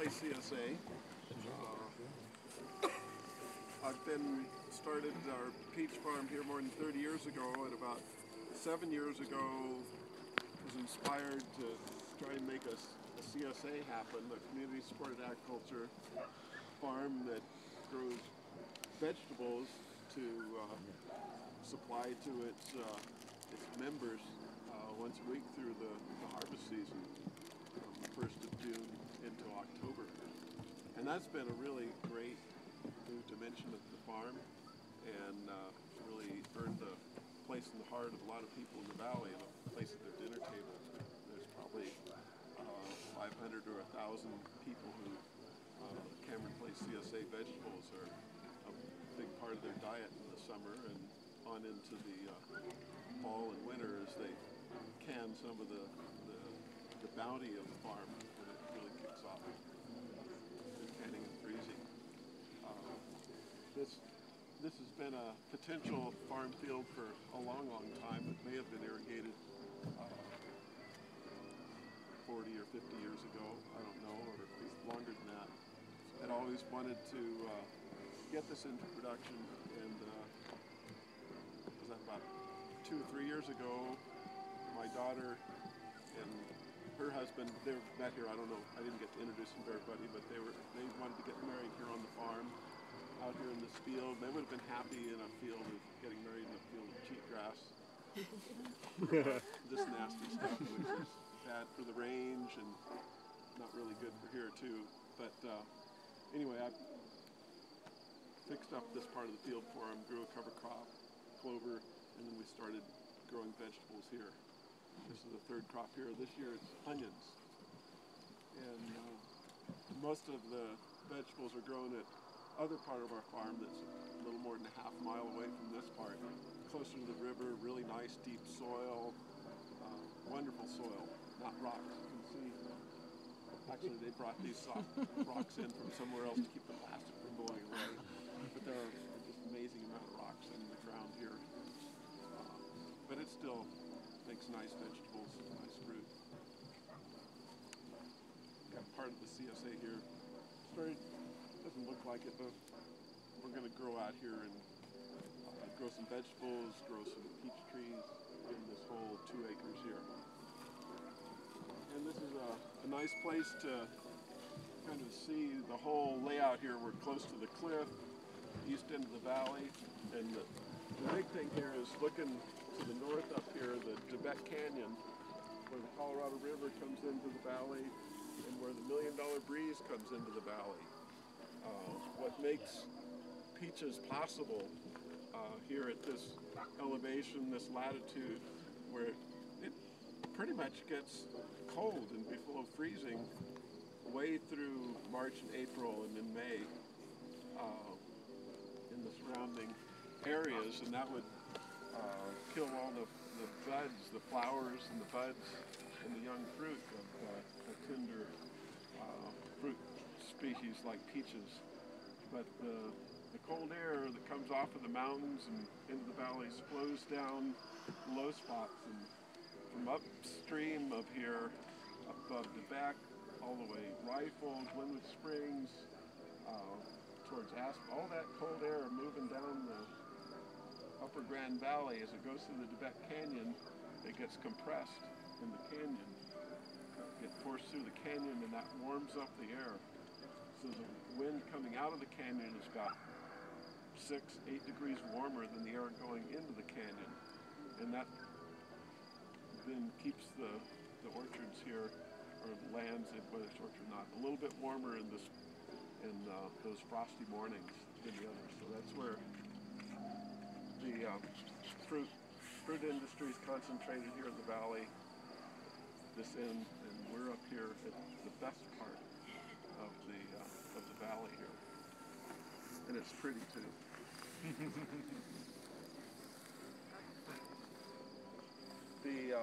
Place CSA. I've started our peach farm here more than 30 years ago, and about 7 years ago was inspired to try and make a CSA happen, a community supported agriculture farm that grows vegetables to supply to its members once a week through the harvest season, from the 1st of June into October. And that's been a really great new dimension of the farm, and really earned a place in the heart of a lot of people in the valley, and a place at their dinner table. There's probably 500 or 1,000 people who Cameron Place CSA vegetables are a big part of their diet in the summer and on into the fall and winter as they can some of the bounty of the farm when it really kicks off. Canning and freezing. This has been a potential farm field for a long, long time. It may have been irrigated 40 or 50 years ago, I don't know, or at least longer than that. I'd always wanted to get this into production, and was that about 2 or 3 years ago, my daughter and her husband, they met here, I don't know, I didn't get to introduce them to everybody, but they wanted to get married here on the farm, out here in this field. They would have been happy in a field of getting married in a field of cheatgrass. This nasty stuff, which is bad for the range and not really good for here too. But anyway, I fixed up this part of the field for them, grew a cover crop, clover, and then we started growing vegetables here. This is the 3rd crop here. This year it's onions. And most of the vegetables are grown at other part of our farm that's a little more than a half mile away from this part, closer to the river, really nice deep soil, wonderful soil, not rocks. You can see, actually they brought these soft rocks in from somewhere else to keep the plastic from blowing away, but there are just amazing amount of rocks in the ground here. But it still makes nice vegetables, nice fruit. Got part of the CSA here. Doesn't look like it, but we're going to grow out here and grow some vegetables, grow some peach trees in this whole 2 acres here. And this is a nice place to kind of see the whole layout here. We're close to the cliff, east end of the valley, and the big thing here is looking to the north up here, the Tibet Canyon, where the Colorado River comes into the valley and where the $1 Million Breeze comes into the valley. What makes peaches possible here at this elevation, this latitude, where it pretty much gets cold and below freezing way through March and April and in May in the surrounding areas, and that would kill all the buds, the flowers and the buds and the young fruit of a tender fruit species like peaches. But the cold air that comes off of the mountains and into the valleys flows down low spots, and from upstream of here, above the back, all the way Rifle, Glenwood Springs, towards Aspen, all that cold air moving down the upper Grand Valley as it goes through the Tibet Canyon, it gets compressed in the canyon. It forced through the canyon, and that warms up the air. So the wind coming out of the canyon is about 6, 8 degrees warmer than the air going into the canyon. And that then keeps the orchards here, or the lands, whether it's orchard or not, a little bit warmer in those frosty mornings than the others. So that's where the fruit industry is concentrated here in the valley, this end, and we're up here at the best part of the valley here, and it's pretty too. The